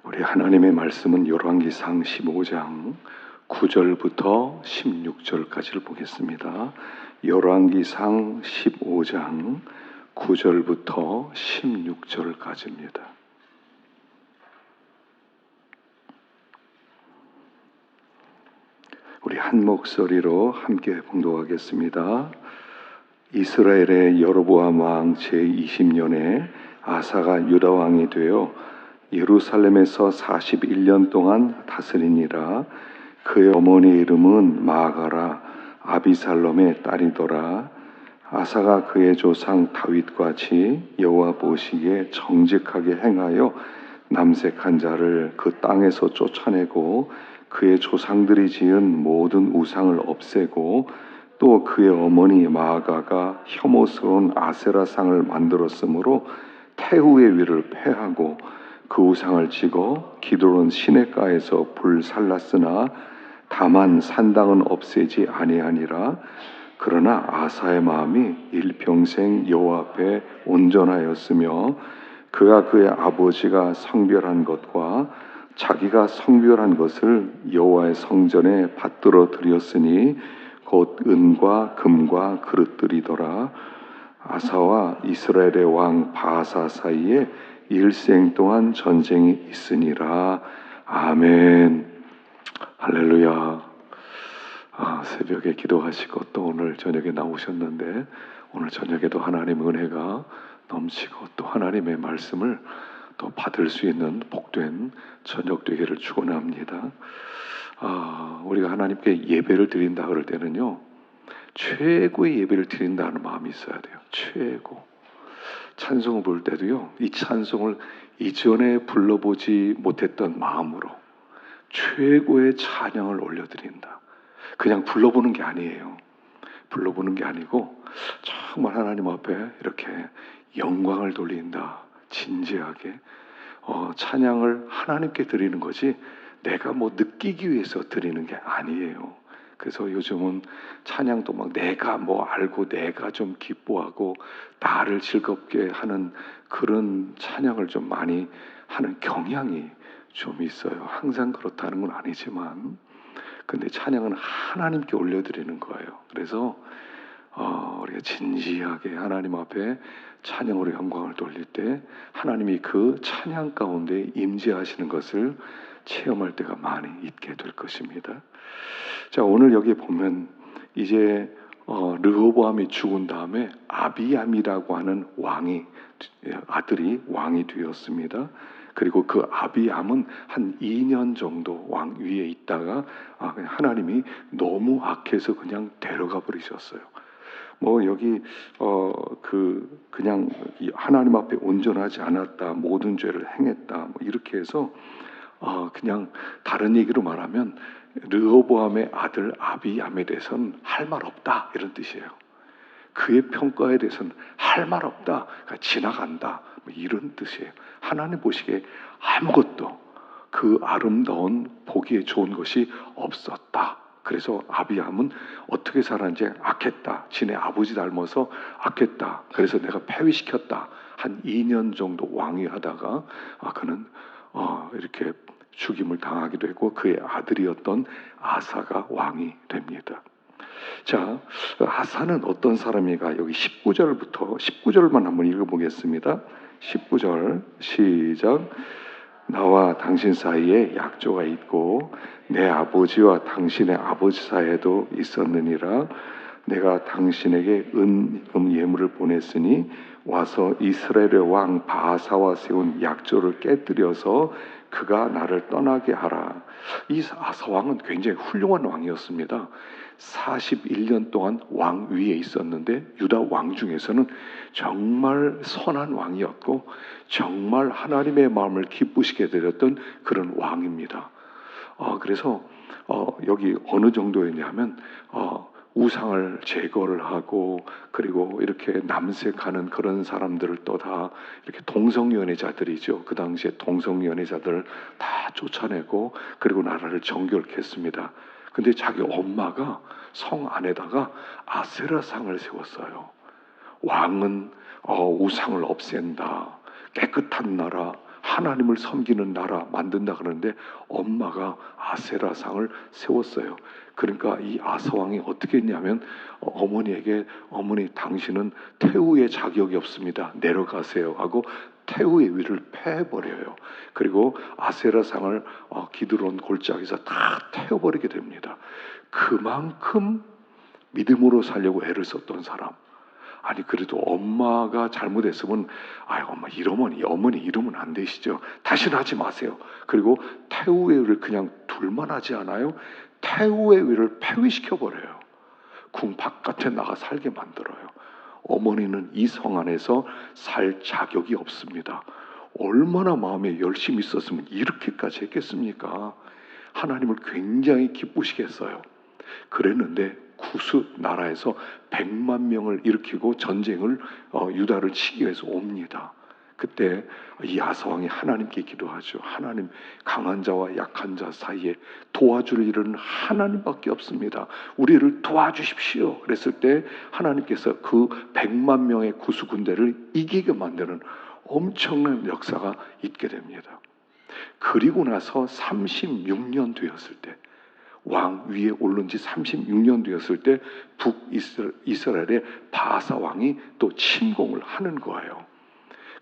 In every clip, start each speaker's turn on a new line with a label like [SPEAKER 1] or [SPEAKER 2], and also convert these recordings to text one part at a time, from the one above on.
[SPEAKER 1] 우리 하나님의 말씀은 열왕기상 15장 9절부터 16절까지를 보겠습니다. 열왕기상 15장 9절부터 16절까지입니다. 우리 한 목소리로 함께 봉독하겠습니다. 이스라엘의 여로보암 왕 제20년에 아사가 유다 왕이 되어 예루살렘에서 41년 동안 다스리니라. 그의 어머니 이름은 마아가라 아비살롬의 딸이더라. 아사가 그의 조상 다윗같이 여호와 보시기에 정직하게 행하여 남색한 자를 그 땅에서 쫓아내고 그의 조상들이 지은 모든 우상을 없애고 또 그의 어머니 마아가가 혐오스러운 아세라상을 만들었으므로 태후의 위를 패하고 그 우상을 찍어 기드론 시냇가에서 불살랐으나 다만 산당은 없애지 아니하니라. 그러나 아사의 마음이 일평생 여호와 앞에 온전하였으며 그가 그의 아버지가 성별한 것과 자기가 성별한 것을 여호와의 성전에 받들어 드렸으니 곧 은과 금과 그릇들이더라. 아사와 이스라엘의 왕 바아사 사이에 일생 동안 전쟁이 있으니라. 아멘. 할렐루야. 새벽에 기도하시고 또 오늘 저녁에 나오셨는데 오늘 저녁에도 하나님의 은혜가 넘치고 또 하나님의 말씀을 또 받을 수 있는 복된 저녁 되기를 축원합니다. 우리가 하나님께 예배를 드린다 그럴 때는요, 최고의 예배를 드린다는 마음이 있어야 돼요. 최고. 찬송을 부를 때도요, 이 찬송을 이전에 불러보지 못했던 마음으로 최고의 찬양을 올려드린다. 그냥 불러보는 게 아니에요. 불러보는 게 아니고 정말 하나님 앞에 이렇게 영광을 돌린다. 진지하게 찬양을 하나님께 드리는 거지 내가 뭐 느끼기 위해서 드리는 게 아니에요. 그래서 요즘은 찬양도 막 내가 뭐 알고 내가 좀 기뻐하고 나를 즐겁게 하는 그런 찬양을 좀 많이 하는 경향이 좀 있어요. 항상 그렇다는 건 아니지만 근데 찬양은 하나님께 올려드리는 거예요. 그래서 우리가 진지하게 하나님 앞에 찬양으로 영광을 돌릴 때 하나님이 그 찬양 가운데 임재하시는 것을 체험할 때가 많이 있게 될 것입니다. 자, 오늘 여기 보면 이제 르호보암이 죽은 다음에 아비암이라고 하는 아들이 왕이 되었습니다. 그리고 그 아비암은 한 2년 정도 왕 위에 있다가 하나님이 너무 악해서 그냥 데려가 버리셨어요. 뭐 여기 그냥 하나님 앞에 온전하지 않았다, 모든 죄를 행했다, 뭐 이렇게 해서 그냥 다른 얘기로 말하면 르호보암의 아들 아비암에 대해서는 할 말 없다 이런 뜻이에요. 그의 평가에 대해서는 할 말 없다, 그러니까 지나간다, 뭐 이런 뜻이에요. 하나님 보시기에 아무것도 그 아름다운 보기에 좋은 것이 없었다. 그래서 아비암은 어떻게 살았는지 악했다. 지네 아버지 닮아서 악했다. 그래서 내가 폐위시켰다. 한 2년 정도 왕위하다가 그는 이렇게 죽임을 당하게 되고 그의 아들이었던 아사가 왕이 됩니다. 자, 아사는 어떤 사람인가? 여기 19절만 한번 읽어보겠습니다. 19절 시작. 나와 당신 사이에 약조가 있고 내 아버지와 당신의 아버지 사이에도 있었느니라. 내가 당신에게 예물을 보냈으니 와서 이스라엘의 왕 바아사와 세운 약조를 깨뜨려서 그가 나를 떠나게 하라. 이 아사 왕은 굉장히 훌륭한 왕이었습니다. 41년 동안 왕 위에 있었는데 유다 왕 중에서는 정말 선한 왕이었고 정말 하나님의 마음을 기쁘시게 드렸던 그런 왕입니다. 그래서 여기 어느 정도였냐면 우상을 제거를 하고 그리고 이렇게 남색하는 그런 사람들을 또 다 이렇게 동성연애자들이죠. 그 당시에 동성연애자들을 다 쫓아내고 그리고 나라를 정결케 했습니다. 근데 자기 엄마가 성 안에다가 아세라상을 세웠어요. 왕은 우상을 없앤다. 깨끗한 나라, 하나님을 섬기는 나라 만든다 그러는데 엄마가 아세라상을 세웠어요. 그러니까 이 아사 왕이 어떻게 했냐면 어머니에게 어머니 당신은 태우의 자격이 없습니다. 내려가세요 하고 태우의 위를 패버려요. 그리고 아세라상을 기드론 골짜기에서 다 태워버리게 됩니다. 그만큼 믿음으로 살려고 애를 썼던 사람. 아니 그래도 엄마가 잘못했으면 엄마 이러면 어머니 이러면 안 되시죠. 다시는 하지 마세요. 그리고 태우의 위를 그냥 둘만 하지 않아요. 태우의 위를 폐위시켜버려요. 궁 바깥에 나가 살게 만들어요. 어머니는 이 성 안에서 살 자격이 없습니다. 얼마나 마음에 열심히 있었으면 이렇게까지 했겠습니까? 하나님을 굉장히 기쁘시겠어요. 그랬는데 구스 나라에서 100만 명을 일으키고 전쟁을 유다를 치기 위해서 옵니다. 그때 이 아사 왕이 하나님께 기도하죠. 하나님, 강한 자와 약한 자 사이에 도와줄 일은 하나님밖에 없습니다. 우리를 도와주십시오. 그랬을 때 하나님께서 그 100만 명의 구스 군대를 이기게 만드는 엄청난 역사가 있게 됩니다. 그리고 나서 36년 되었을 때, 왕 위에 오른 지 36년 되었을 때 북이스라엘의 바사 왕이 또 침공을 하는 거예요.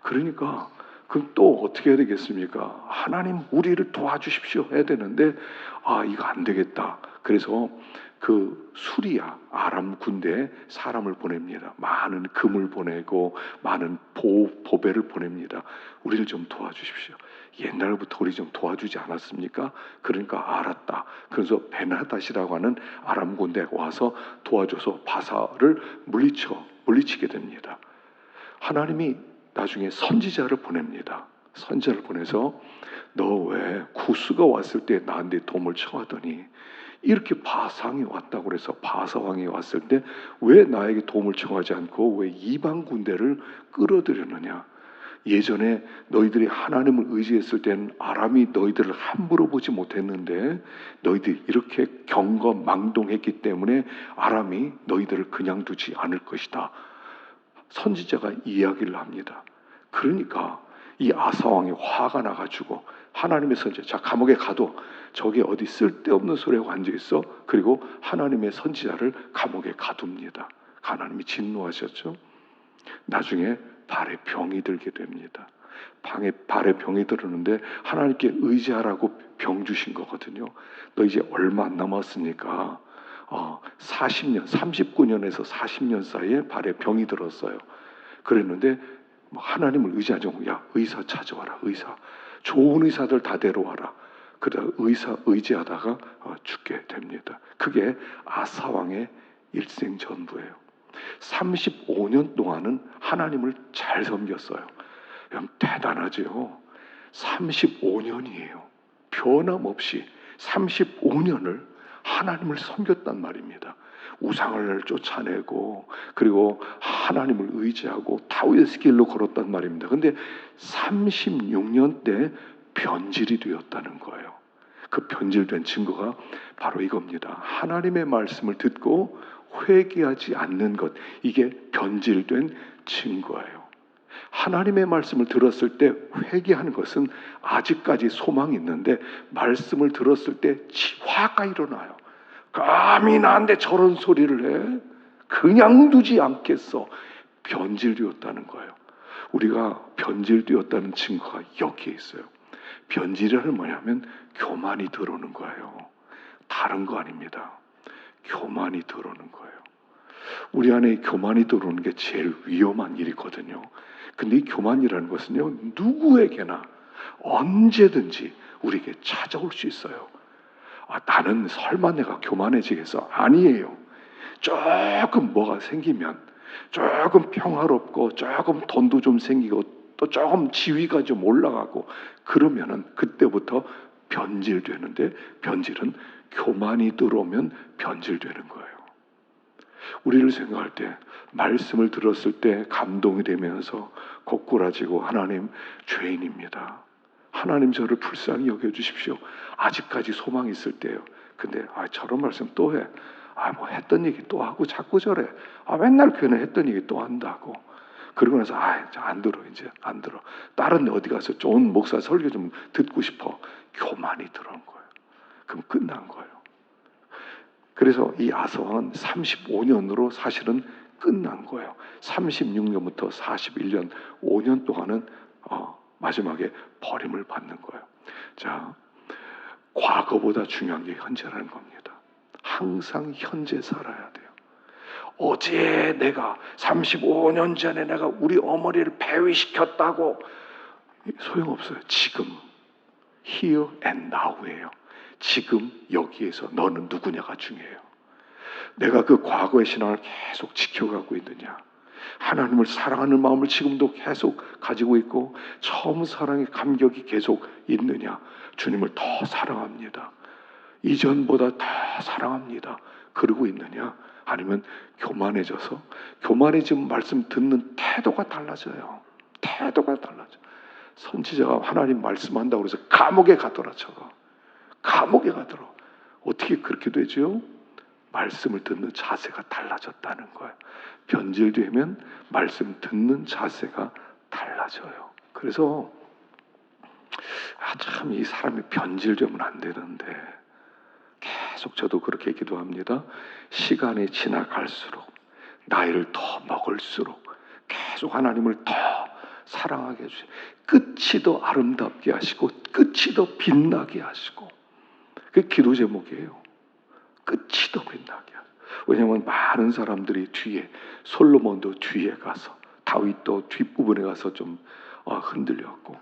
[SPEAKER 1] 그러니까 그럼 또 어떻게 해야 되겠습니까? 하나님 우리를 도와주십시오 해야 되는데 이거 안 되겠다. 그래서 그 수리아 아람 군대에 사람을 보냅니다. 많은 금을 보내고 많은 보배를 보냅니다. 우리를 좀 도와주십시오. 옛날부터 우리 좀 도와주지 않았습니까? 그러니까 알았다. 그래서 베나닷이라고 하는 아람 군대가 와서 도와줘서 바사를 물리치게 됩니다. 하나님이 나중에 선지자를 보냅니다. 선지자를 보내서 너 왜 구스가 왔을 때 나한테 도움을 청하더니 이렇게 바상이 왔다고 그래서 바사왕이 왔을 때 왜 나에게 도움을 청하지 않고 왜 이방 군대를 끌어들였느냐? 예전에 너희들이 하나님을 의지했을 때는 아람이 너희들을 함부로 보지 못했는데 너희들이 이렇게 경거망동했기 때문에 아람이 너희들을 그냥 두지 않을 것이다. 선지자가 이야기를 합니다. 그러니까 이 아사왕이 화가 나가지고 하나님의 선지자, 자 감옥에 가도 저게 어디 쓸데없는 소리하고 앉아있어. 그리고 하나님의 선지자를 감옥에 가둡니다. 하나님이 진노하셨죠. 나중에 발에 병이 들게 됩니다. 발에 병이 들었는데 하나님께 의지하라고 병 주신 거거든요. 너 이제 얼마 안 남았으니까 40년, 39년에서 40년 사이에 발에 병이 들었어요. 그랬는데 하나님을 의지하죠. 야 의사 찾아와라. 의사. 좋은 의사들 다 데려와라. 그러다 의사 의지하다가 죽게 됩니다. 그게 아사왕의 일생 전부예요. 35년 동안은 하나님을 잘 섬겼어요. 대단하죠. 35년이에요. 변함없이 35년을 하나님을 섬겼단 말입니다. 우상을 쫓아내고 그리고 하나님을 의지하고 다윗의 길로 걸었단 말입니다. 근데 36년 때 변질이 되었다는 거예요. 그 변질된 증거가 바로 이겁니다. 하나님의 말씀을 듣고 회개하지 않는 것, 이게 변질된 증거예요. 하나님의 말씀을 들었을 때 회개하는 것은 아직까지 소망이 있는데 말씀을 들었을 때 화가 일어나요. 감히 나한테 저런 소리를 해? 그냥 두지 않겠어. 변질되었다는 거예요. 우리가 변질되었다는 증거가 여기에 있어요. 변질이란 뭐냐면 교만이 들어오는 거예요. 다른 거 아닙니다. 교만이 들어오는 거예요. 우리 안에 교만이 들어오는 게 제일 위험한 일이거든요. 근데 이 교만이라는 것은요, 누구에게나 언제든지 우리에게 찾아올 수 있어요. 나는 설마 내가 교만해지겠어? 아니에요. 조금 뭐가 생기면, 조금 평화롭고, 조금 돈도 좀 생기고, 또 조금 지위가 좀 올라가고, 그러면은 그때부터 변질되는데, 변질은 교만이 들어오면 변질되는 거예요. 우리를 생각할 때 말씀을 들었을 때 감동이 되면서 고꾸라지고 하나님 죄인입니다. 하나님 저를 불쌍히 여겨주십시오. 아직까지 소망이 있을 때요. 근데 저런 말씀 또 해. 뭐 했던 얘기 또 하고 자꾸 저래. 맨날 교회는 했던 얘기 또 한다고. 그러고 나서 안 들어, 이제 안 들어. 다른 데 어디 가서 좋은 목사 설교 좀 듣고 싶어. 교만이 들어온 거예요. 그럼 끝난 거예요. 그래서 이 아사왕은 35년으로 사실은 끝난 거예요. 36년부터 41년, 5년 동안은 마지막에 버림을 받는 거예요. 자, 과거보다 중요한 게 현재라는 겁니다. 항상 현재 살아야 돼요. 어제 내가 35년 전에 내가 우리 어머니를 폐위시켰다고 소용없어요. 지금 here and now예요. 지금 여기에서 너는 누구냐가 중요해요. 내가 그 과거의 신앙을 계속 지켜가고 있느냐, 하나님을 사랑하는 마음을 지금도 계속 가지고 있고 처음 사랑의 감격이 계속 있느냐, 주님을 더 사랑합니다, 이전보다 더 사랑합니다, 그러고 있느냐, 아니면 교만해져서, 교만해지면 말씀 듣는 태도가 달라져요. 태도가 달라져. 선지자가 하나님 말씀한다고 해서 감옥에 가더라. 저거 감옥에 가더라. 어떻게 그렇게 되죠? 말씀을 듣는 자세가 달라졌다는 거예요. 변질되면 말씀 듣는 자세가 달라져요. 그래서 참 이 사람이 변질되면 안 되는데, 계속 저도 그렇게 기도합니다. 시간이 지나갈수록, 나이를 더 먹을수록 계속 하나님을 더 사랑하게 해주세요. 끝이 더 아름답게 하시고 끝이 더 빛나게 하시고, 그게 기도 제목이에요. 끝이 더 빛나게 하시고. 왜냐하면 많은 사람들이 뒤에, 솔로몬도 뒤에 가서, 다윗도 뒷부분에 가서 좀 흔들렸고,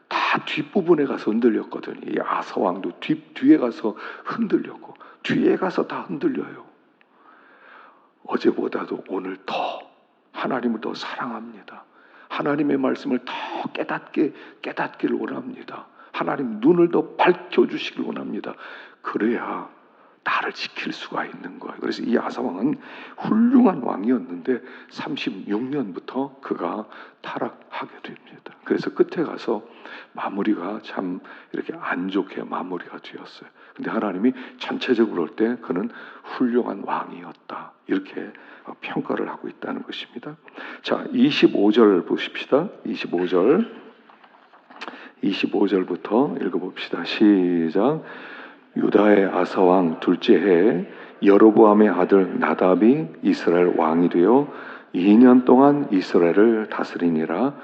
[SPEAKER 1] 다 뒷부분에 가서 흔들렸거든요. 이 아사왕도 뒤에 가서 흔들렸고, 뒤에 가서 다 흔들려요. 어제보다도 오늘 더 하나님을 더 사랑합니다. 하나님의 말씀을 더 깨닫기를 원합니다. 하나님 눈을 더 밝혀주시길 원합니다. 그래야 나를 지킬 수가 있는 거예요. 그래서 이 아사왕은 훌륭한 왕이었는데 36년부터 그가 타락하게 됩니다. 그래서 끝에 가서 마무리가 참 이렇게 안 좋게 마무리가 되었어요. 근데 하나님이 전체적으로 볼 때 그는 훌륭한 왕이었다, 이렇게 평가를 하고 있다는 것입니다. 자, 25절 보십시다. 25절부터 읽어봅시다. 시작. 유다의 아사왕 둘째 해에 여로보암의 아들 나답이 이스라엘 왕이 되어 2년 동안 이스라엘을 다스리니라.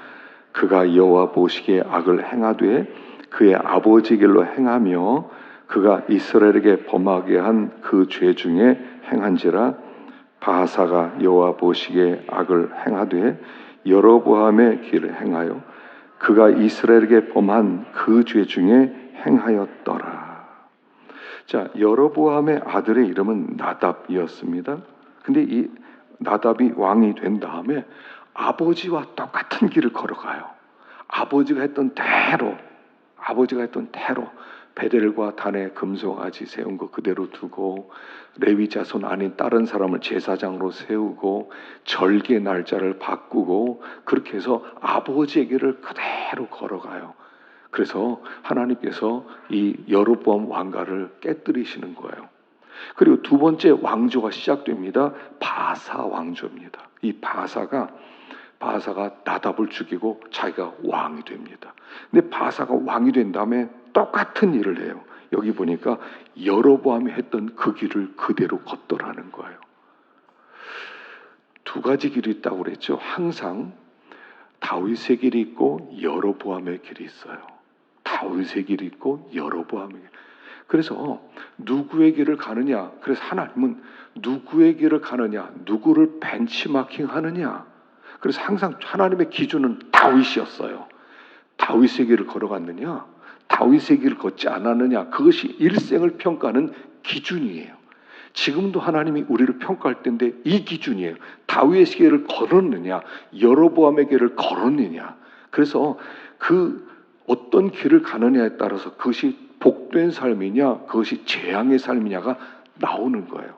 [SPEAKER 1] 그가 여호와 보시기에 악을 행하되 그의 아버지 길로 행하며 그가 이스라엘에게 범하게 한 그 죄 중에 행한지라. 바하사가 여호와 보시기에 악을 행하되 여로보암의 길을 행하여 그가 이스라엘에게 범한 그 죄 중에 행하였더라. 자, 여로보암의 아들의 이름은 나답이었습니다. 근데 이 나답이 왕이 된 다음에 아버지와 똑같은 길을 걸어가요. 아버지가 했던 대로 베델과 단에 금송아지 세운 거 그대로 두고, 레위 자손 아닌 다른 사람을 제사장으로 세우고, 절개 날짜를 바꾸고, 그렇게 해서 아버지의 길을 그대로 걸어가요. 그래서 하나님께서 이 여로보암 왕가를 깨뜨리시는 거예요. 그리고 두 번째 왕조가 시작됩니다. 바사 왕조입니다. 이 바사가 나답을 죽이고 자기가 왕이 됩니다. 근데 바사가 왕이 된 다음에 똑같은 일을 해요. 여기 보니까 여로보암이 했던 그 길을 그대로 걷더라는 거예요. 두 가지 길이 있다고 그랬죠. 항상 다윗의 길이 있고 여로보암의 길이 있어요. 다윗의 길이 있고 여로보암의 길. 그래서 누구의 길을 가느냐? 그래서 하나님은 누구의 길을 가느냐? 누구를 벤치마킹 하느냐? 그래서 항상 하나님의 기준은 다윗이었어요. 다윗의 길을 걸어갔느냐? 다윗의 길을 걷지 않았느냐? 그것이 일생을 평가하는 기준이에요. 지금도 하나님이 우리를 평가할 때인데 이 기준이에요. 다윗의 길을 걸었느냐? 여로보암의 길을 걸었느냐? 그래서 그 어떤 길을 가느냐에 따라서 그것이 복된 삶이냐, 그것이 재앙의 삶이냐가 나오는 거예요.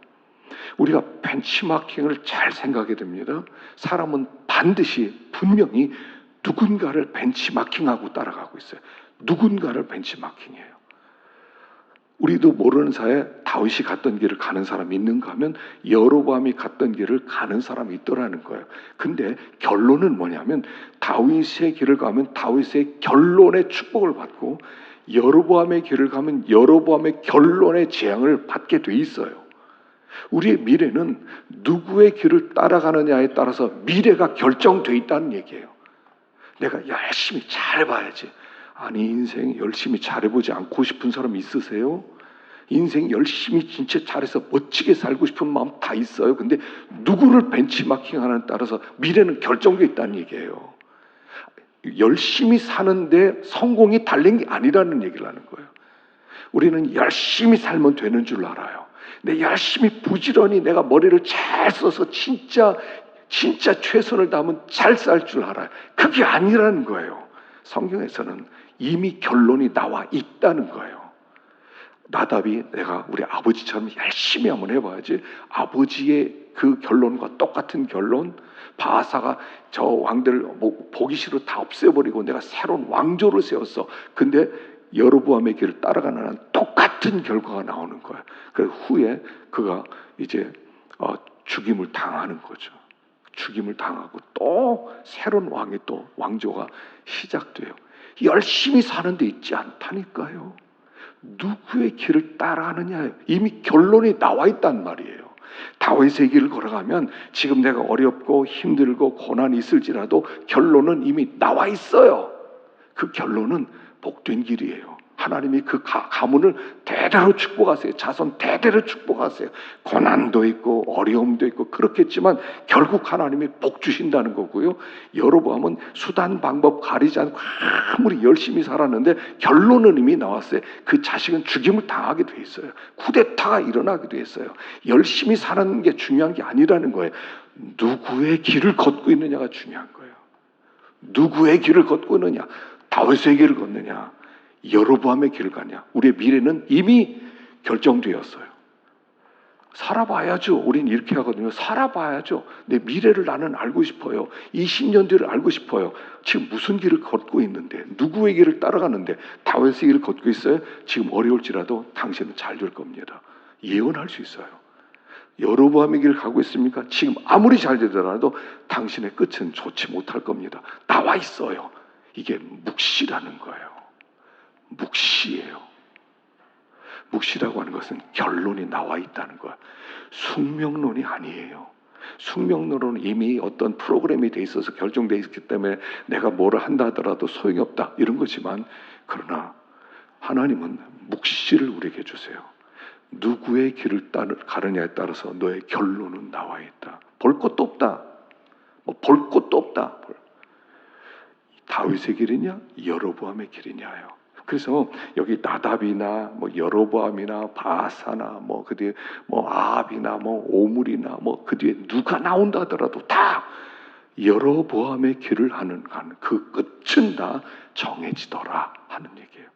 [SPEAKER 1] 우리가 벤치마킹을 잘 생각해야 됩니다. 사람은 반드시 분명히 누군가를 벤치마킹하고 따라가고 있어요. 누군가를 벤치마킹해요. 우리도 모르는 사이에 다윗이 갔던 길을 가는 사람이 있는가 하면 여로보암이 갔던 길을 가는 사람이 있더라는 거예요. 근데 결론은 뭐냐면 다윗의 길을 가면 다윗의 결론의 축복을 받고 여로보암의 길을 가면 여로보암의 결론의 재앙을 받게 돼 있어요. 우리의 미래는 누구의 길을 따라가느냐에 따라서 미래가 결정돼 있다는 얘기예요. 내가 열심히 잘해봐야지. 아니, 인생 열심히 잘해보지 않고 싶은 사람 있으세요? 인생 열심히 진짜 잘해서 멋지게 살고 싶은 마음 다 있어요. 근데 누구를 벤치마킹하느냐에 따라서 미래는 결정돼 있다는 얘기예요. 열심히 사는데 성공이 달린 게 아니라는 얘기를 하는 거예요. 우리는 열심히 살면 되는 줄 알아요. 근데 열심히 부지런히 내가 머리를 잘 써서 진짜 최선을 다하면 잘 살 줄 알아요. 그게 아니라는 거예요. 성경에서는 이미 결론이 나와 있다는 거예요. 나답이 내가 우리 아버지처럼 열심히 한번 해봐야지. 아버지의 그 결론과 똑같은 결론. 바하사가 저 왕들 보기 싫어 다 없애버리고 내가 새로운 왕조를 세웠어. 근데 여로보암의 길을 따라가는 한 똑같은 결과가 나오는 거야. 그래서 후에 그가 이제 죽임을 당하는 거죠. 죽임을 당하고 또 새로운 왕이 또 왕조가 시작돼요. 열심히 사는 데 있지 않다니까요. 누구의 길을 따라가느냐 이미 결론이 나와 있단 말이에요. 다윗의 길을 걸어가면 지금 내가 어렵고 힘들고 고난이 있을지라도 결론은 이미 나와 있어요. 그 결론은 복된 길이에요. 하나님이 그 가문을 대대로 축복하세요. 자손 대대로 축복하세요. 고난도 있고 어려움도 있고 그렇겠지만 결국 하나님이 복 주신다는 거고요. 여로보암은 수단 방법 가리지 않고 아무리 열심히 살았는데 결론은 이미 나왔어요. 그 자식은 죽임을 당하게 돼 있어요. 쿠데타가 일어나게 돼 있어요. 열심히 사는 게 중요한 게 아니라는 거예요. 누구의 길을 걷고 있느냐가 중요한 거예요. 누구의 길을 걷고 있느냐? 다윗의 길을 걷느냐? 여로보암의 길을 가냐? 우리의 미래는 이미 결정되었어요. 살아봐야죠. 우린 이렇게 하거든요. 살아봐야죠. 내 미래를 나는 알고 싶어요. 20년 뒤를 알고 싶어요. 지금 무슨 길을 걷고 있는데, 누구의 길을 따라가는데, 다윗의 길을 걷고 있어요. 지금 어려울지라도 당신은 잘 될 겁니다. 예언할 수 있어요. 여로보암의 길을 가고 있습니까? 지금 아무리 잘 되더라도 당신의 끝은 좋지 못할 겁니다. 나와 있어요. 이게 묵시라는 거예요. 묵시예요. 묵시라고 하는 것은 결론이 나와 있다는 거야. 숙명론이 아니에요. 숙명론은 이미 어떤 프로그램이 돼 있어서 결정돼 있기 때문에 내가 뭐를 한다 하더라도 소용이 없다 이런 거지만, 그러나 하나님은 묵시를 우리에게 주세요. 누구의 길을 가느냐에 따라서 너의 결론은 나와 있다. 볼 것도 없다. 볼 것도 없다. 다윗의 길이냐 여로보암의 길이냐요. 그래서 여기 나답이나 여로보암이나 바사나 그 뒤에 아합이나 오므리나 그 뒤에 누가 나온다 하더라도 다 여로보암의 길을 하는 그 끝은 다 정해지더라 하는 얘기예요.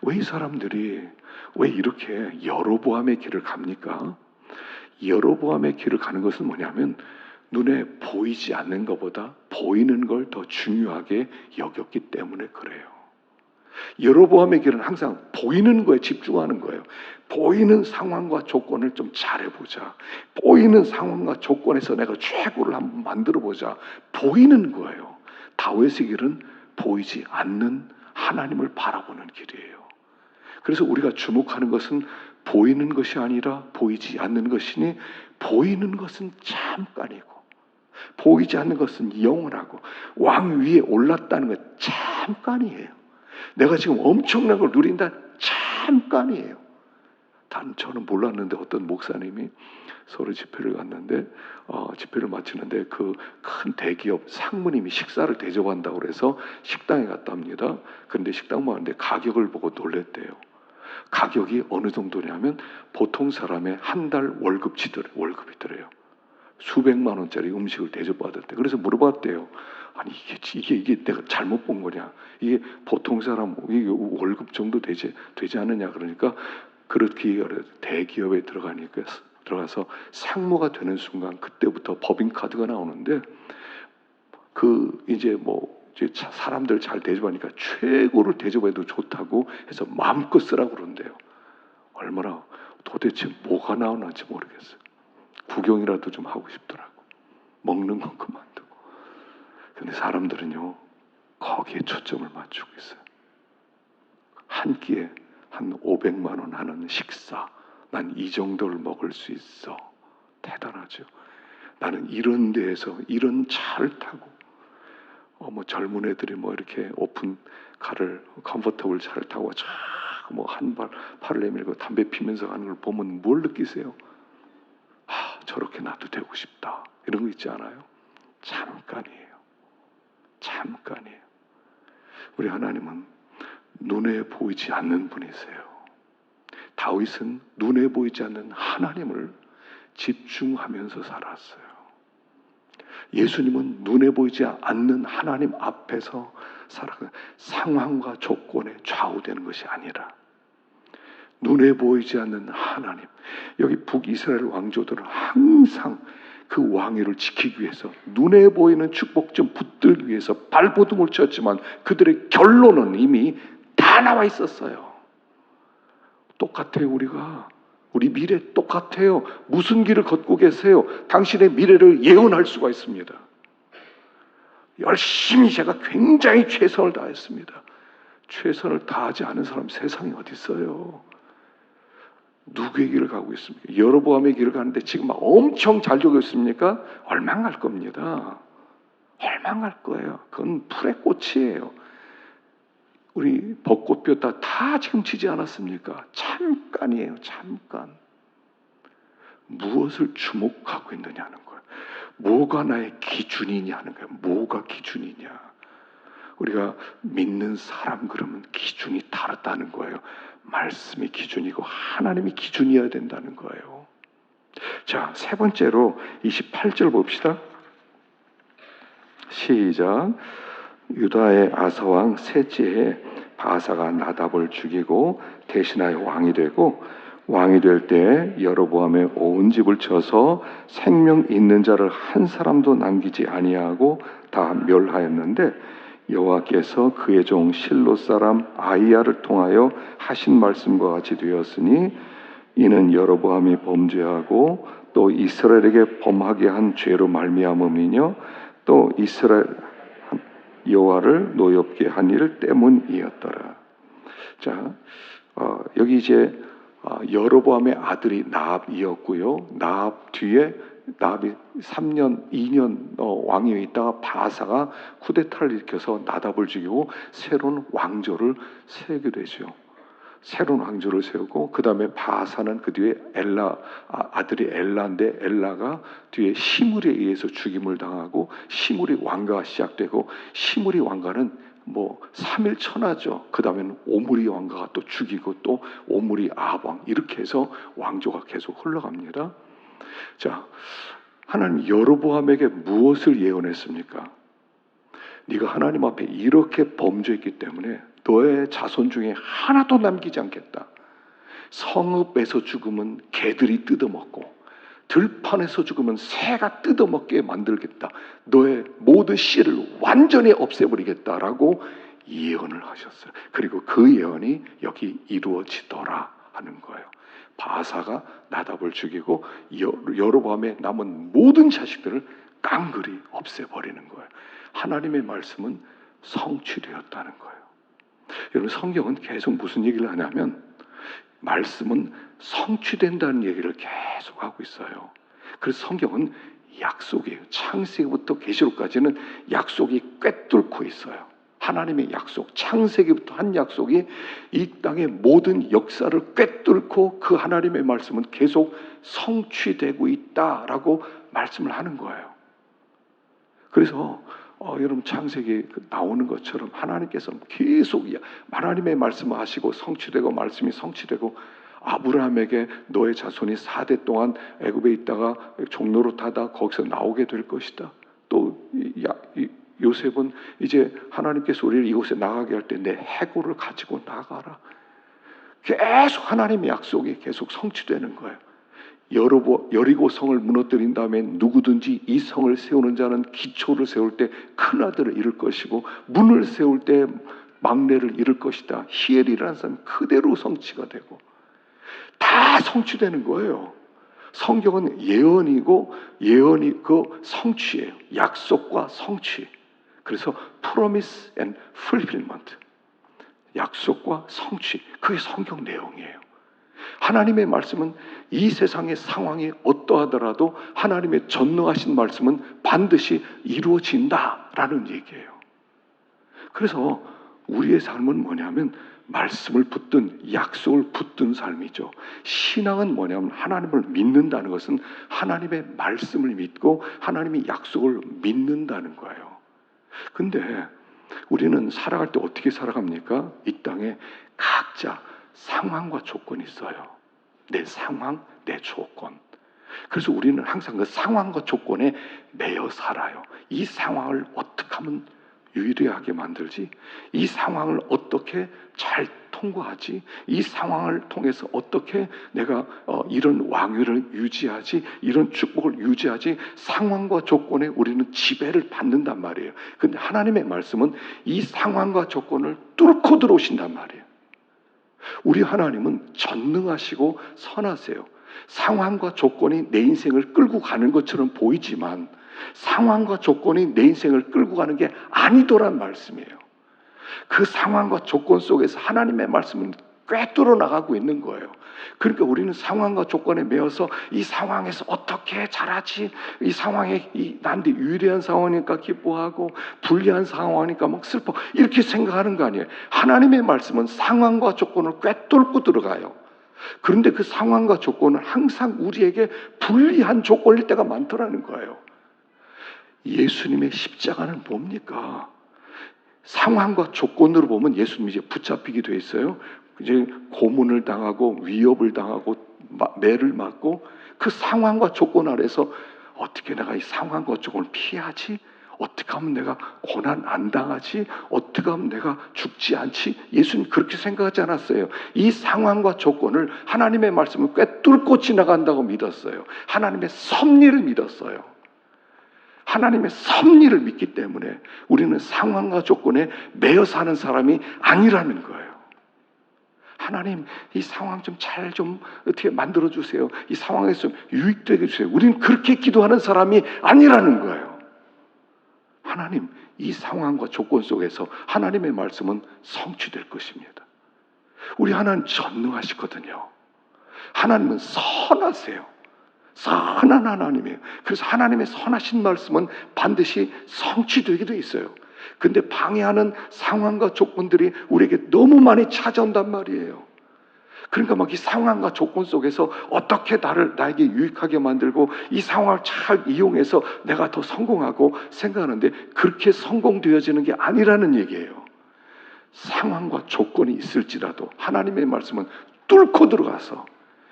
[SPEAKER 1] 왜 이 사람들이 왜 이렇게 여로보암의 길을 갑니까? 여로보암의 길을 가는 것은 뭐냐면 눈에 보이지 않는 것보다 보이는 걸 더 중요하게 여겼기 때문에 그래요. 여로보암의 길은 항상 보이는 거에 집중하는 거예요. 보이는 상황과 조건을 좀 잘해보자. 보이는 상황과 조건에서 내가 최고를 한번 만들어보자. 보이는 거예요. 다윗의 길은 보이지 않는 하나님을 바라보는 길이에요. 그래서 우리가 주목하는 것은 보이는 것이 아니라 보이지 않는 것이니, 보이는 것은 잠깐이고 보이지 않는 것은 영원하고 왕 위에 올랐다는 것 잠깐이에요. 내가 지금 엄청난 걸 누린다 잠깐이에요. 저는 몰랐는데 어떤 목사님이 서울 집회를 갔는데 집회를 마치는데 그 큰 대기업 상무님이 식사를 대접한다고 그래서 식당에 갔답니다. 그런데 식당 가는데 가격을 보고 놀랬대요. 가격이 어느 정도냐면 보통 사람의 한 달 월급이더래요. 수백만 원짜리 음식을 대접받을 때. 그래서 물어봤대요. 아니 이게 내가 잘못 본 거냐? 이게 보통 사람 이게 월급 정도 되지 않느냐? 그러니까 그렇게 대기업에 들어가서 상무가 되는 순간 그때부터 법인카드가 나오는데 이제 사람들 잘 대접하니까 최고를 대접해도 좋다고 해서 마음껏 쓰라고 그런대요. 얼마나 도대체 뭐가 나오는지 모르겠어요. 구경이라도 좀 하고 싶더라고. 먹는 건 그만두고. 근데 사람들은요, 거기에 초점을 맞추고 있어요. 한 끼에 한 500만 원 하는 식사. 난 이 정도를 먹을 수 있어. 대단하죠. 나는 이런 데에서 이런 차를 타고 뭐 젊은 애들이 뭐 이렇게 오픈 카를 컴포터블 차를 타고 뭐 한 팔을 내밀고 담배 피면서 가는 걸 보면 뭘 느끼세요? 저렇게 나도 되고 싶다. 이런 거 있지 않아요? 잠깐이에요. 잠깐이에요. 우리 하나님은 눈에 보이지 않는 분이세요. 다윗은 눈에 보이지 않는 하나님을 집중하면서 살았어요. 예수님은 눈에 보이지 않는 하나님 앞에서 살아가는 상황과 조건에 좌우되는 것이 아니라 눈에 보이지 않는 하나님, 여기 북이스라엘 왕조들은 항상 그 왕위를 지키기 위해서 눈에 보이는 축복점 붙들기 위해서 발버둥을 쳤지만 그들의 결론은 이미 다 나와 있었어요. 똑같아요. 우리 미래 똑같아요. 무슨 길을 걷고 계세요? 당신의 미래를 예언할 수가 있습니다. 열심히 제가 굉장히 최선을 다했습니다. 최선을 다하지 않은 사람 세상에 어디 있어요? 누구의 길을 가고 있습니까? 여로보암의 길을 가는데 지금 막 엄청 잘 되고 있습니까? 얼망 갈 겁니다. 얼망 갈 거예요. 그건 풀의 꽃이에요. 우리 벚꽃 다 지금 지지 않았습니까? 잠깐이에요. 잠깐. 무엇을 주목하고 있느냐는 거예요. 뭐가 나의 기준이냐는 거예요. 뭐가 기준이냐. 우리가 믿는 사람 그러면 기준이 다르다는 거예요. 말씀이 기준이고 하나님이 기준이어야 된다는 거예요. 자, 세 번째로 28절 봅시다. 시작. 유다의 아사왕 셋째에 바사가 나답을 죽이고 대신하여 왕이 되고 왕이 될 때 여로보암의 온 집을 쳐서 생명 있는 자를 한 사람도 남기지 아니하고 다 멸하였는데 여호와께서 그의 종 실로 사람 아히야를 통하여 하신 말씀과 같이 되었으니 이는 여로보암이 범죄하고 또 이스라엘에게 범하게 한 죄로 말미암음이며 또 이스라엘 여호와를 노엽게 한 일 때문이었더라. 자, 여기 이제 여로보암의 아들이 나압이었고요. 나압 뒤에 나압이 3년, 2년 왕위에 있다가 바사가 쿠데타를 일으켜서 나답을 죽이고 새로운 왕조를 세우게 되죠. 새로운 왕조를 세우고 그 다음에 바사는 그 뒤에 아들이 엘라인데 엘라가 뒤에 시므리에 의해서 죽임을 당하고 시므리 왕가가 시작되고 시므리 왕가는 뭐 3일 천하죠. 그 다음에는 오므리 왕가가 또 죽이고 또 오므리 아합왕 이렇게 해서 왕조가 계속 흘러갑니다. 자, 하나님 여로보암에게 무엇을 예언했습니까? 네가 하나님 앞에 이렇게 범죄했기 때문에 너의 자손 중에 하나도 남기지 않겠다. 성읍에서 죽으면 개들이 뜯어먹고 들판에서 죽으면 새가 뜯어먹게 만들겠다. 너의 모든 씨를 완전히 없애버리겠다라고 예언을 하셨어요. 그리고 그 예언이 여기 이루어지더라 하는 거예요. 바사가 나답을 죽이고 여로보암에 남은 모든 자식들을 깡그리 없애버리는 거예요. 하나님의 말씀은 성취되었다는 거예요. 여러분 성경은 계속 무슨 얘기를 하냐면 말씀은 성취된다는 얘기를 계속 하고 있어요. 그래서 성경은 약속이에요. 창세기부터 계시록까지는 약속이 꿰뚫고 있어요. 하나님의 약속, 창세기부터 한 약속이 이 땅의 모든 역사를 꿰뚫고 그 하나님의 말씀은 계속 성취되고 있다라고 말씀을 하는 거예요. 그래서 여러분 창세기 나오는 것처럼 하나님께서 계속 하나님의 말씀을 하시고 성취되고 말씀이 성취되고 아브라함에게 너의 자손이 4대 동안 애굽에 있다가 종로로 타다 거기서 나오게 될 것이다. 또 요셉은 이제 하나님께서 우리를 이곳에 나가게 할 때 내 해골을 가지고 나가라. 계속 하나님의 약속이 계속 성취되는 거예요. 여리고 성을 무너뜨린 다음에 누구든지 이 성을 세우는 자는 기초를 세울 때 큰아들을 잃을 것이고 문을 세울 때 막내를 잃을 것이다. 히엘이라는 사람이 그대로 성취가 되고 다 성취되는 거예요. 성경은 예언이고 예언이 그 성취예요. 약속과 성취. 그래서 promise and fulfillment. 약속과 성취. 그게 성경 내용이에요. 하나님의 말씀은 이 세상의 상황이 어떠하더라도 하나님의 전능하신 말씀은 반드시 이루어진다라는 얘기예요. 그래서 우리의 삶은 뭐냐면 말씀을 붙든 약속을 붙든 삶이죠. 신앙은 뭐냐면 하나님을 믿는다는 것은 하나님의 말씀을 믿고 하나님의 약속을 믿는다는 거예요. 근데 우리는 살아갈 때 어떻게 살아갑니까? 이 땅에 각자 상황과 조건이 있어요. 내 상황, 내 조건. 그래서 우리는 항상 그 상황과 조건에 매여 살아요. 이 상황을 어떻게 하면 유리하게 만들지? 이 상황을 어떻게 잘 통과하지? 이 상황을 통해서 어떻게 내가 이런 왕위를 유지하지? 이런 축복을 유지하지? 상황과 조건에 우리는 지배를 받는단 말이에요. 근데 하나님의 말씀은 이 상황과 조건을 뚫고 들어오신단 말이에요. 우리 하나님은 전능하시고 선하세요. 상황과 조건이 내 인생을 끌고 가는 것처럼 보이지만 상황과 조건이 내 인생을 끌고 가는 게 아니더란 말씀이에요. 그 상황과 조건 속에서 하나님의 말씀은 꿰뚫어 나가고 있는 거예요. 그러니까 우리는 상황과 조건에 매여서 이 상황에서 어떻게 잘하지? 이 상황에 나한테 유리한 상황이니까 기뻐하고 불리한 상황이니까 막 슬퍼 이렇게 생각하는 거 아니에요. 하나님의 말씀은 상황과 조건을 꿰뚫고 들어가요. 그런데 그 상황과 조건은 항상 우리에게 불리한 조건일 때가 많더라는 거예요. 예수님의 십자가는 뭡니까? 상황과 조건으로 보면 예수님이 이제 붙잡히게 돼 있어요. 이제 고문을 당하고 위협을 당하고 매를 맞고 그 상황과 조건 아래서 어떻게 내가 이 상황과 조건을 피하지? 어떻게 하면 내가 고난 안 당하지? 어떻게 하면 내가 죽지 않지? 예수님 그렇게 생각하지 않았어요. 이 상황과 조건을 하나님의 말씀을 꿰뚫고 지나간다고 믿었어요. 하나님의 섭리를 믿었어요. 하나님의 섭리를 믿기 때문에 우리는 상황과 조건에 매여 사는 사람이 아니라는 거예요. 하나님, 이 상황 좀 잘 좀 어떻게 만들어 주세요. 이 상황에서 좀 유익되게 해주세요. 우리는 그렇게 기도하는 사람이 아니라는 거예요. 하나님, 이 상황과 조건 속에서 하나님의 말씀은 성취될 것입니다. 우리 하나님 전능하시거든요. 하나님은 선하세요. 선한 하나님이에요. 그래서 하나님의 선하신 말씀은 반드시 성취되게 돼 있어요. 근데 방해하는 상황과 조건들이 우리에게 너무 많이 찾아온단 말이에요. 그러니까 막 이 상황과 조건 속에서 어떻게 나에게 유익하게 만들고 이 상황을 잘 이용해서 내가 더 성공하고 생각하는데 그렇게 성공되어지는 게 아니라는 얘기예요. 상황과 조건이 있을지라도 하나님의 말씀은 뚫고 들어가서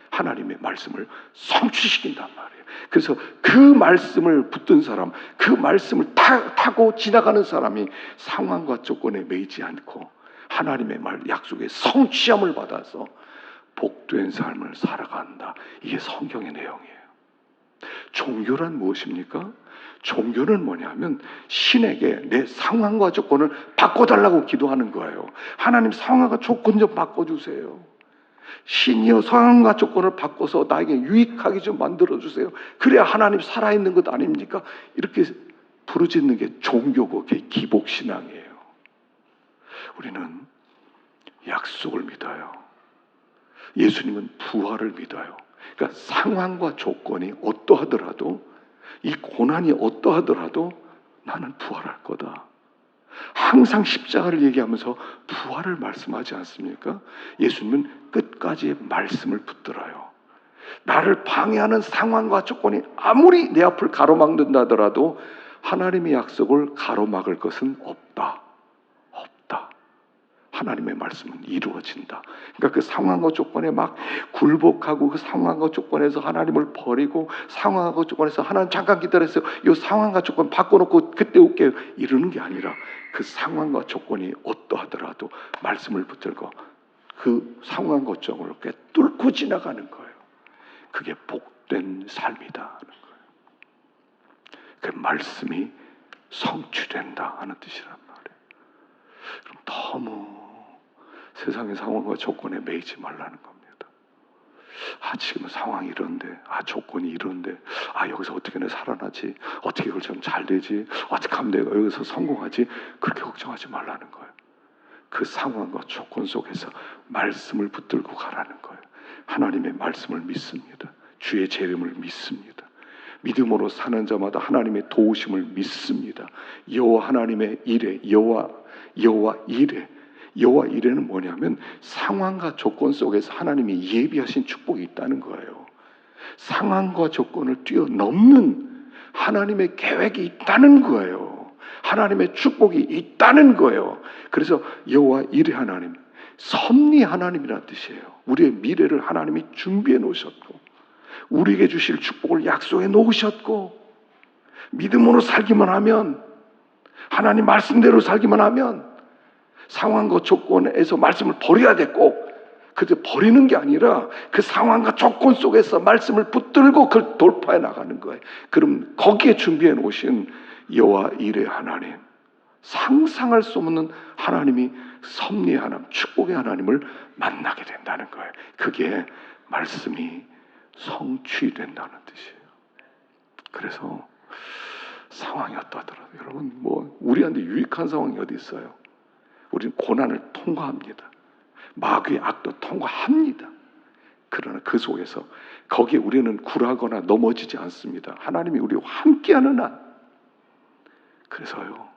[SPEAKER 1] 하나님의 말씀을 성취시킨단 말이에요. 그래서 그 말씀을 붙든 사람, 그 말씀을 타고 지나가는 사람이 상황과 조건에 매이지 않고 하나님의 약속의 성취함을 받아서 복된 삶을 살아간다. 이게 성경의 내용이에요. 종교란 무엇입니까? 종교는 뭐냐면 신에게 내 상황과 조건을 바꿔달라고 기도하는 거예요. 하나님 상황과 조건 좀 바꿔주세요. 신이여 상황과 조건을 바꿔서 나에게 유익하게 좀 만들어주세요. 그래야 하나님 살아있는 것 아닙니까? 이렇게 부르짖는 게 종교고 그게 기복신앙이에요. 우리는 약속을 믿어요. 예수님은 부활을 믿어요. 그러니까 상황과 조건이 어떠하더라도 이 고난이 어떠하더라도 나는 부활할 거다. 항상 십자가를 얘기하면서 부활을 말씀하지 않습니까? 예수님은 끝까지 말씀을 붙들어요. 나를 방해하는 상황과 조건이 아무리 내 앞을 가로막는다 하더라도 하나님의 약속을 가로막을 것은 없다. 없다. 하나님의 말씀은 이루어진다. 그러니까 그 상황과 조건에 막 굴복하고 그 상황과 조건에서 하나님을 버리고 상황과 조건에서 하나님 잠깐 기다렸어요. 이 상황과 조건 바꿔놓고 그때 올게요. 이러는 게 아니라 그 상황과 조건이 어떠하더라도 말씀을 붙들고 그 상황과 조건을 뚫고 지나가는 거예요. 그게 복된 삶이다 하는 거예요. 그 말씀이 성취된다 하는 뜻이란 말이에요. 그럼 너무 세상의 상황과 조건에 매이지 말라는 겁니다. 지금 상황이 이런데, 조건이 이런데, 여기서 어떻게 내가 살아나지? 어떻게 이걸 좀 잘 되지? 어떻게 하면 내가 여기서 성공하지? 그렇게 걱정하지 말라는 거예요. 그 상황과 조건 속에서 말씀을 붙들고 가라는 거예요. 하나님의 말씀을 믿습니다. 주의 재림을 믿습니다. 믿음으로 사는 자마다 하나님의 도우심을 믿습니다. 여호와 하나님의 일에, 여호와 일에는 뭐냐면 상황과 조건 속에서 하나님이 예비하신 축복이 있다는 거예요. 상황과 조건을 뛰어넘는 하나님의 계획이 있다는 거예요. 하나님의 축복이 있다는 거예요. 그래서 여호와 일의 하나님, 섭리 하나님이라는 뜻이에요. 우리의 미래를 하나님이 준비해 놓으셨고, 우리에게 주실 축복을 약속해 놓으셨고, 믿음으로 살기만 하면, 하나님 말씀대로 살기만 하면, 상황과 조건에서 말씀을 버려야 돼. 꼭 그저 버리는 게 아니라 그 상황과 조건 속에서 말씀을 붙들고 그걸 돌파해 나가는 거예요. 그럼 거기에 준비해 놓으신 여호와 일의 하나님, 상상할 수 없는 하나님이, 섭리의 하나님, 축복의 하나님을 만나게 된다는 거예요. 그게 말씀이 성취된다는 뜻이에요. 그래서 상황이 어떠하더라도 여러분, 우리한테 유익한 상황이 어디 있어요? 우리는 고난을 통과합니다. 마귀의 악도 통과합니다. 그러나 그 속에서 거기에 우리는 굴하거나 넘어지지 않습니다. 하나님이 우리와 함께하는 한. 그래서요,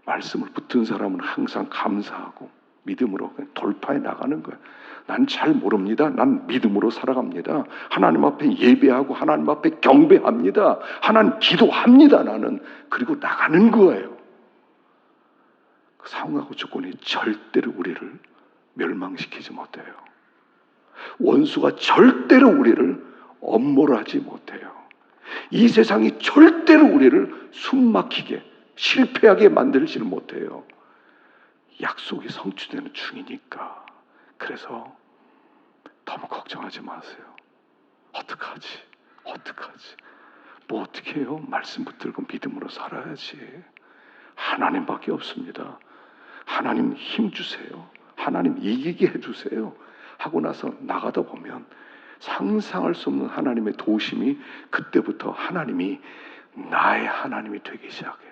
[SPEAKER 1] 말씀을 붙든 사람은 항상 감사하고 믿음으로 돌파해 나가는 거예요. 난 잘 모릅니다. 난 믿음으로 살아갑니다. 하나님 앞에 예배하고 하나님 앞에 경배합니다. 하나님 기도합니다. 나는. 그리고 나가는 거예요. 그 상황하고 조건이 절대로 우리를 멸망시키지 못해요. 원수가 절대로 우리를 엄몰하지 못해요. 이 세상이 절대로 우리를 숨막히게, 실패하게 만들지는 못해요. 약속이 성취되는 중이니까. 그래서 너무 걱정하지 마세요. 어떡하지? 뭐 어떻게 해요? 말씀 붙들고 믿음으로 살아야지. 하나님밖에 없습니다. 하나님 힘 주세요. 하나님 이기게 해주세요. 하고 나서 나가다 보면 상상할 수 없는 하나님의 도우심이, 그때부터 하나님이 나의 하나님이 되기 시작해요.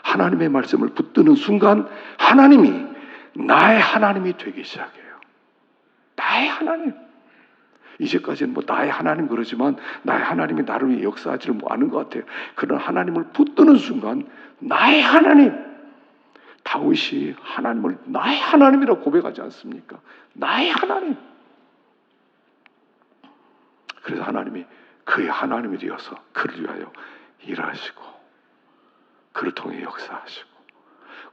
[SPEAKER 1] 하나님의 말씀을 붙드는 순간 하나님이 나의 하나님이 되기 시작해요. 나의 하나님. 이제까지는 나의 하나님 그러지만 나의 하나님이 나를 위해 역사하지를 않은 것 같아요. 그런 하나님을 붙드는 순간 나의 하나님. 다윗이 하나님을 나의 하나님이라고 고백하지 않습니까? 나의 하나님. 그래서 하나님이 그의 하나님이 되어서 그를 위하여 일하시고 그를 통해 역사하시고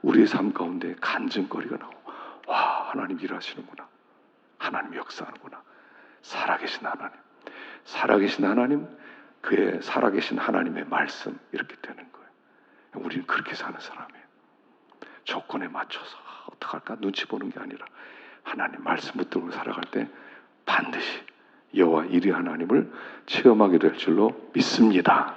[SPEAKER 1] 우리의 삶 가운데 간증거리가 나오고, 와, 하나님 일하시는구나. 하나님 역사하는구나. 살아계신 하나님, 그의 살아계신 하나님의 말씀, 이렇게 되는 거예요. 우리는 그렇게 사는 사람이에요. 조건에 맞춰서 어떡할까 눈치 보는 게 아니라 하나님 말씀 붙들고 살아갈 때 반드시 여호와 일의 하나님을 체험하게 될 줄로 믿습니다.